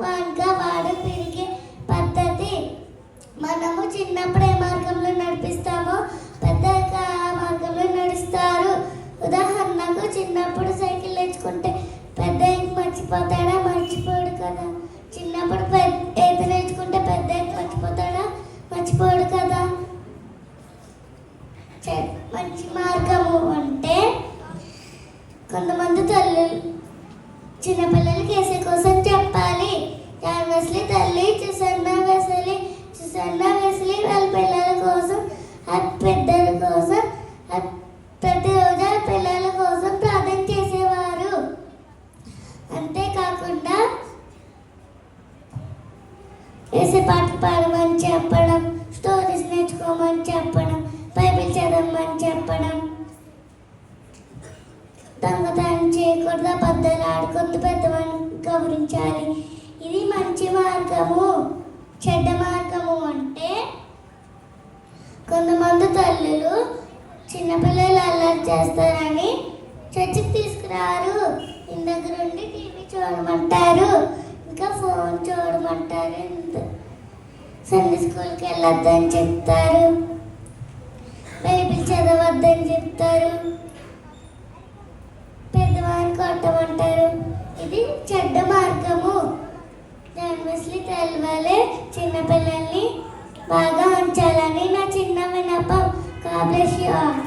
జవాన్గా వాడు పెరిగే పద్ధతి. మనము చిన్నప్పుడు ఏ మార్గంలో నడిపిస్తామో పెద్దగా ఆ మార్గంలో నడుస్తారు. ఉదాహరణకు చిన్నప్పుడు సైకిల్ నేర్చుకుంటే పెద్ద మర్చిపోతాడా? మర్చిపోడు కదా. చిన్నప్పుడు ఈత నేర్చుకుంటే పెద్ద మర్చిపోతాడా? మర్చిపోడు కదా. మంచి మార్గము అంటే కొంతమంది తల్లులు చిన్నపిల్లలకి వేసే కోసం చెప్పాలి. జాన్ వెస్లీ తల్లి సుసన్నా వెస్లీ వాళ్ళ పిల్లల కోసం పెద్దల కోసం ప్రతిరోజు పిల్లల కోసం ప్రార్థన చేసేవారు. అంతేకాకుండా వేసే పాటలు పాడమని చెప్పడం, స్టోరీస్ నేర్చుకోమని చెప్పడం, బైబిల్ చదవమని చెప్పడం, దొంగతనం చేయకూడదు, అబద్ధాలు ఆడకూడదు, పెద్దవాళ్ళని గౌరవించాలి. ఇది మంచి మార్గము. చెడ్డ మార్గము అంటే కొంతమంది తల్లులు చిన్నపిల్లలు అల్లరి చేస్తారని చర్చికి తీసుకురారు. ఇంటి దగ్గర ఉండి టీవీ చూడమంటారు, ఇంకా ఫోన్ చూడమంటారు, సండే స్కూల్కి వెళ్ళొద్దని చెప్తారు, బైబిల్ చదవద్దని చెప్తారు, పెద్దవారిని కొట్టమంటారు. ఇది చెడ్డ మార్గము. జాన్ వెస్లీ తెలవాలే చిన్నపిల్లల్ని బాగా ఉంచాలని నా చిన్న విన్నపం. God bless you all.